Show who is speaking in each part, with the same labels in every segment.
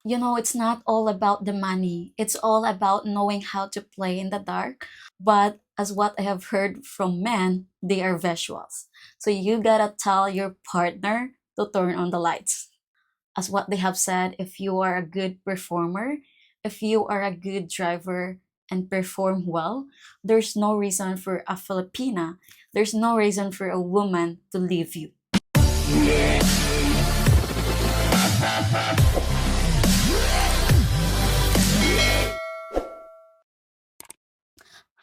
Speaker 1: It's not all about the money. It's all about knowing how to play in the dark. But as what I have heard from men, they are visuals. So you gotta tell your partner to turn on the lights. As what they have said, if you are a good performer, if you are a good driver and perform well, there's no reason for a Filipina, there's no reason for a woman to leave you.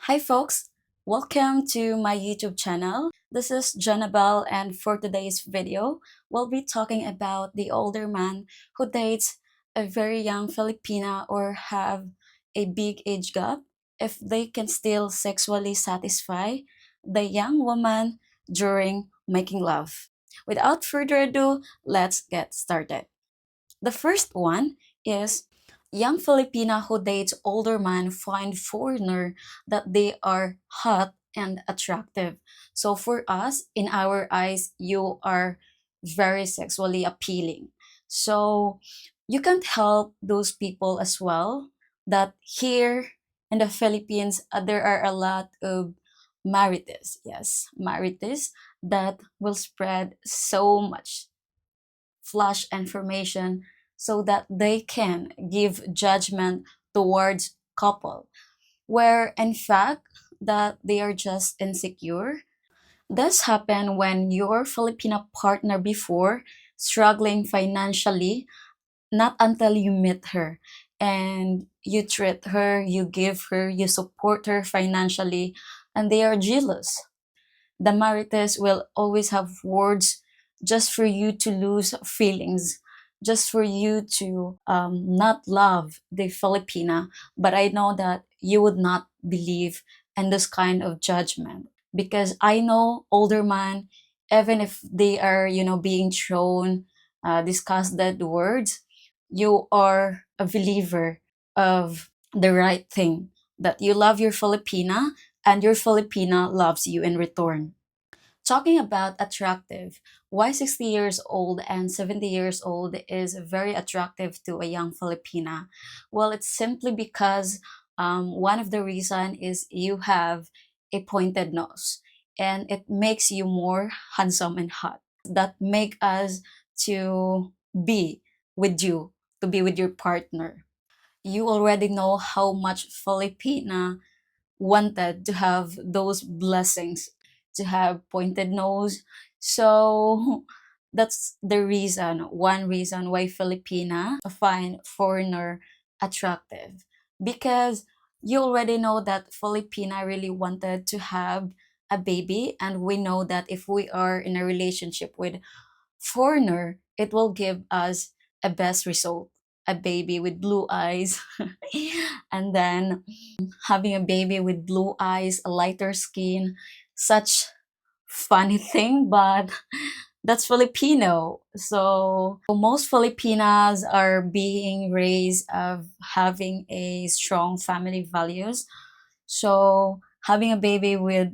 Speaker 1: Hi, folks. Welcome to my YouTube channel. This is Janabel, and for today's video, we'll be talking about the older man who dates a very young Filipina or have a big age gap if they can still sexually satisfy the young woman during making love. Without further ado, let's get started. The first one is young Filipina who dates older man find foreigner that they are hot and attractive. So for us, in our eyes, you are very sexually appealing. So you can't help those people as well that here in the Philippines, there are a lot of marites, yes, marites that will spread so much flash information so that they can give judgment towards couple where in fact that they are just insecure. This happened when your Filipino partner before struggling financially, not until you meet her and you treat her, you give her, you support her financially, and they are jealous. The Marites will always have words just for you to lose feelings, just for you to not love the Filipina. But I know that you would not believe in this kind of judgment because I know older man, even if they are, being thrown, discussed words, you are a believer of the right thing, that you love your Filipina and your Filipina loves you in return. Talking about attractive, why 60 years old and 70 years old is very attractive to a young Filipina? Well, it's simply because one of the reason is you have a pointed nose and it makes you more handsome and hot. That make us to be with you, to be with your partner. You already know how much Filipina wanted to have those blessings, to have pointed nose. So that's the reason, one reason why Filipina find foreigner attractive. Because you already know that Filipina really wanted to have a baby, and we know that if we are in a relationship with foreigner, it will give us a best result. A baby with blue eyes, and then having a baby with blue eyes, a lighter skin, such funny thing, but that's Filipino. So most Filipinas are being raised of having a strong family values. So having a baby with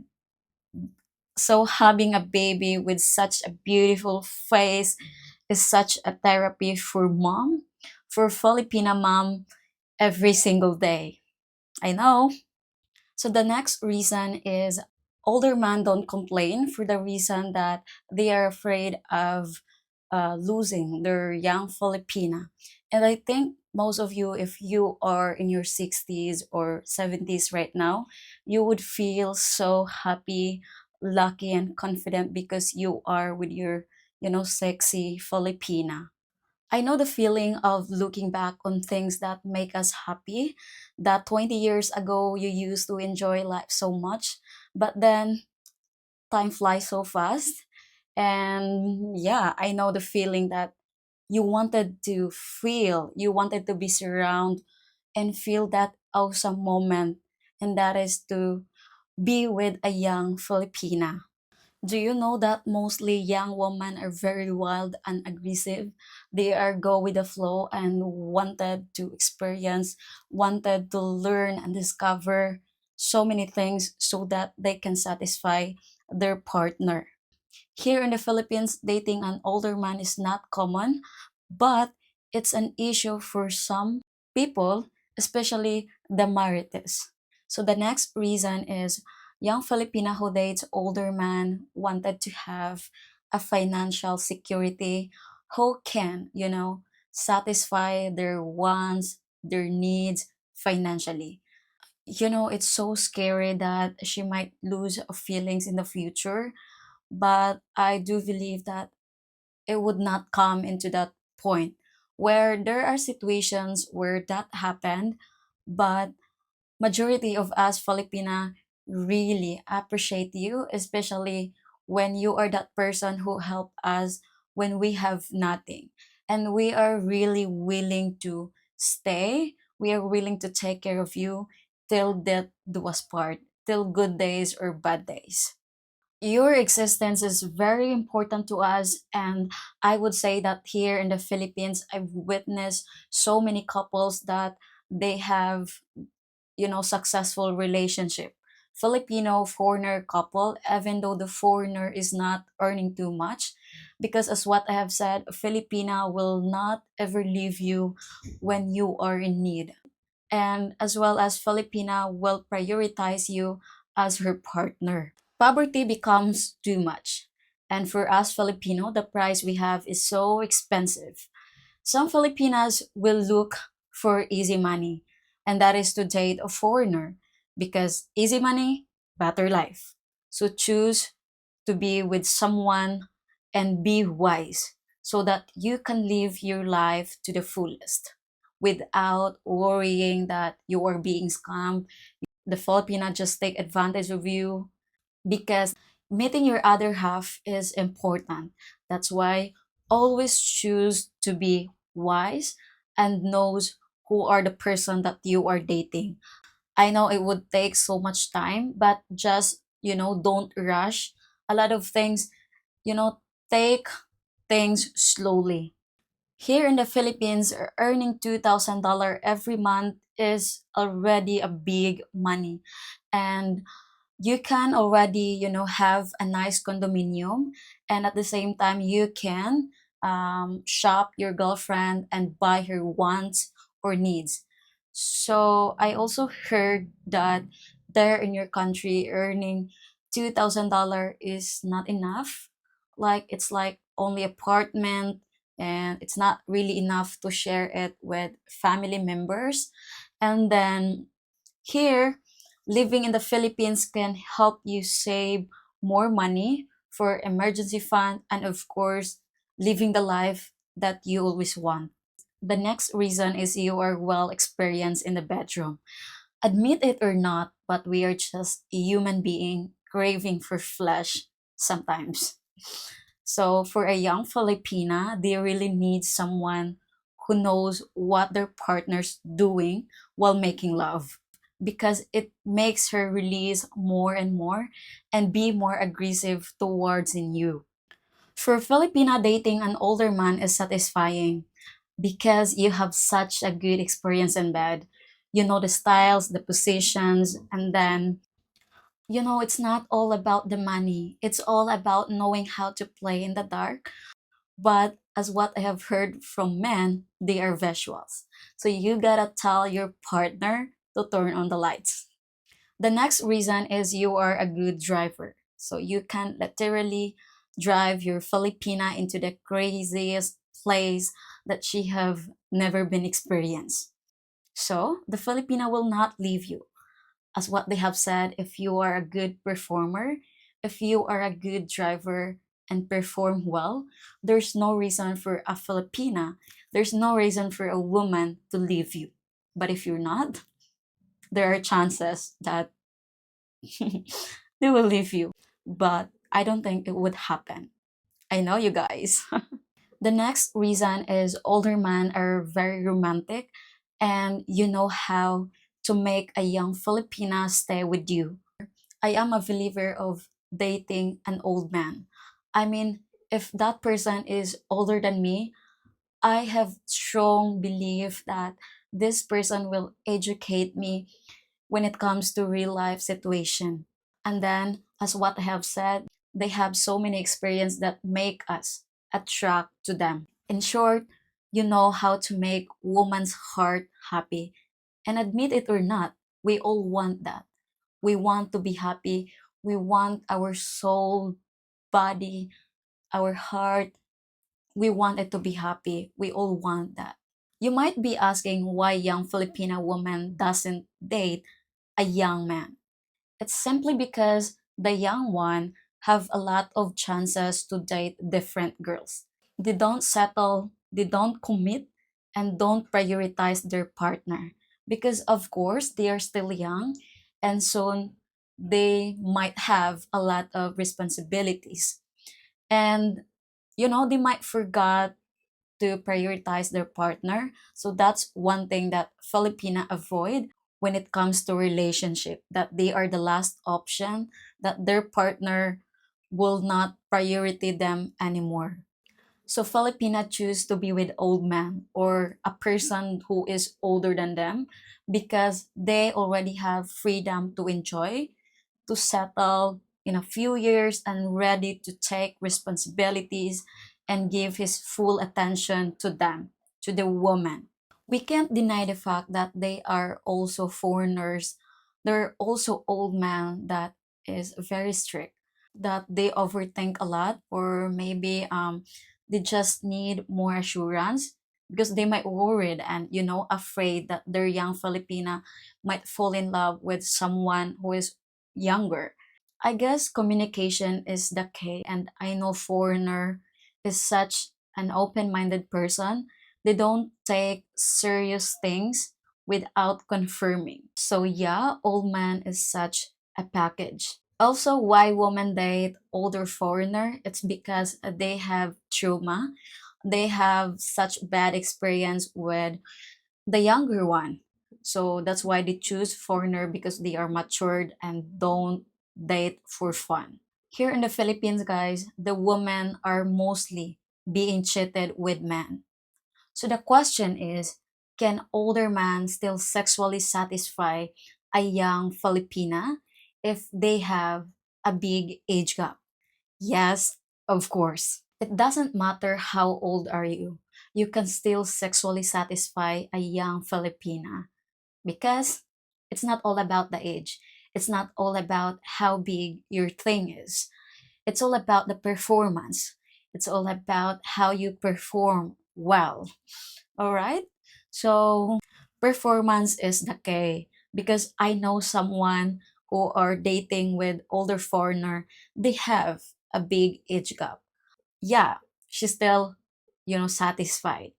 Speaker 1: having a baby with such a beautiful face is such a therapy for mom, for Filipina mom every single day. I know. So the next reason is older men don't complain for the reason that they are afraid of losing their young Filipina. And I think most of you, if you are in your 60s or 70s right now, you would feel so happy, lucky, and confident because you are with your, sexy Filipina. I know the feeling of looking back on things that make us happy, that 20 years ago you used to enjoy life so much, but then time flies so fast. And yeah, I know the feeling that you wanted to feel, you wanted to be surrounded and feel that awesome moment, and that is to be with a young Filipina. Do you know that mostly young women are very wild and aggressive? They are go with the flow and wanted to experience, wanted to learn and discover so many things so that they can satisfy their partner. Here in the Philippines, dating an older man is not common, but it's an issue for some people, especially the Marites. So the next reason is young Filipina who dates older man wanted to have a financial security who can, satisfy their wants, their needs financially. It's so scary that she might lose feelings in the future, but I do believe that it would not come into that point where there are situations where that happened, but majority of us Filipina really appreciate you, especially when you are that person who helped us when we have nothing, and we are really willing to stay, we are willing to take care of you till death do us part, till good days or bad days. Your existence is very important to us, and I would say that here in the Philippines I've witnessed so many couples that they have, successful relationship. Filipino foreigner couple, even though the foreigner is not earning too much, because as what I have said, Filipina will not ever leave you when you are in need, and as well as Filipina will prioritize you as her partner. Poverty becomes too much. And for us Filipino, the price we have is so expensive. Some Filipinas will look for easy money, and that is to date a foreigner because easy money, better life. So choose to be with someone and be wise so that you can live your life to the fullest without worrying that you are being scammed. The Filipina just take advantage of you, because meeting your other half is important. That's why always choose to be wise and knows who are the person that you are dating. I know it would take so much time, but just, don't rush. A lot of things, take things slowly. Here in the Philippines, earning $2,000 every month is already a big money. And you can already, have a nice condominium, and at the same time you can shop your girlfriend and buy her wants or needs. So I also heard that there in your country earning $2,000 is not enough, like it's like only apartment, and it's not really enough to share it with family members. And then here, living in the Philippines can help you save more money for emergency fund, and of course, living the life that you always want. The next reason is you are well experienced in the bedroom. Admit it or not, but we are just a human being craving for flesh sometimes. So for a young Filipina, they really need someone who knows what their partner's doing while making love, because it makes her release more and more and be more aggressive towards in you. For Filipina, dating an older man is satisfying because you have such a good experience in bed. You know the styles, the positions, and then, it's not all about the money. It's all about knowing how to play in the dark. But as what I have heard from men, they are visuals. So you gotta tell your partner to turn on the lights. The next reason is you are a good driver. So you can literally drive your Filipina into the craziest place that she have never been experienced. So the Filipina will not leave you. As what they have said, if you are a good performer, if you are a good driver and perform well, there's no reason for a Filipina, there's no reason for a woman to leave you. But if you're not, there are chances that they will leave you. But I don't think it would happen. I know you guys. The next reason is older men are very romantic, and you know how to make a young Filipina stay with you. I am a believer of dating an old man. I mean, if that person is older than me, I have strong belief that this person will educate me when it comes to real life situation. And then, as what I have said, they have so many experience that make us attract to them. In short, You know how to make woman's heart happy. And admit it or not, we all want that. We want to be happy. We want our soul, body, our heart. We want it to be happy. We all want that. You might be asking why young Filipina woman doesn't date a young man. It's simply because the young one have a lot of chances to date different girls. They don't settle, they don't commit, and don't prioritize their partner because of course they are still young and soon they might have a lot of responsibilities. And they might forget to prioritize their partner. So that's one thing that Filipina avoid when it comes to relationship, that they are the last option, that their partner will not priority them anymore. So Filipina choose to be with old man or a person who is older than them because they already have freedom to enjoy, to settle in a few years and ready to take responsibilities and give his full attention to them, to the woman. We can't deny the fact that they are also foreigners. They're also old men that is very strict, that they overthink a lot, or maybe they just need more assurance because they might worried and afraid that their young Filipina might fall in love with someone who is younger. I guess communication is the key, and I know foreigner is such an open-minded person. They don't take serious things without confirming. So yeah, old man is such a package. Also, why women date older foreigner? It's because they have trauma. They have such bad experience with the younger one. So that's why they choose foreigner because they are matured and don't date for fun. Here in the Philippines, guys, the women are mostly being cheated with men. So the question is, can older man still sexually satisfy a young Filipina if they have a big age gap? Yes, of course. It doesn't matter how old are you. You can still sexually satisfy a young Filipina because it's not all about the age. It's not all about how big your thing is. It's all about the performance. It's all about how you perform well. All right? So, performance is the key because I know someone who are dating with older foreigner, they have a big age gap. Yeah, she's still, satisfied.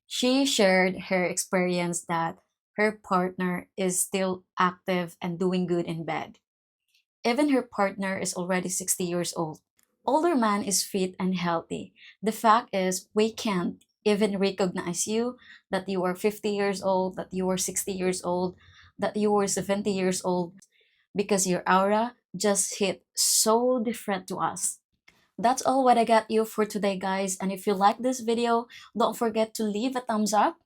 Speaker 1: She shared her experience that her partner is still active and doing good in bed. Even her partner is already 60 years old. Older man is fit and healthy. The fact is, we can't even recognize you that you are 50 years old, that you are 60 years old, that you are 70 years old because your aura just hit so different to us. That's all what I got you for today, guys. And if you like this video, don't forget to leave a thumbs up.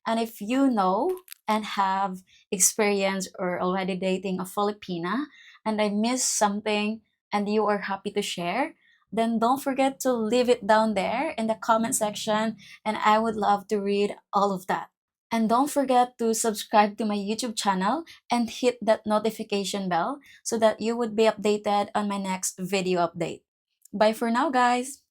Speaker 1: And if you know and have experience or already dating a Filipina and I missed something and you are happy to share, then don't forget to leave it down there in the comment section and I would love to read all of that. And don't forget to subscribe to my YouTube channel and hit that notification bell so that you would be updated on my next video update. Bye for now, guys!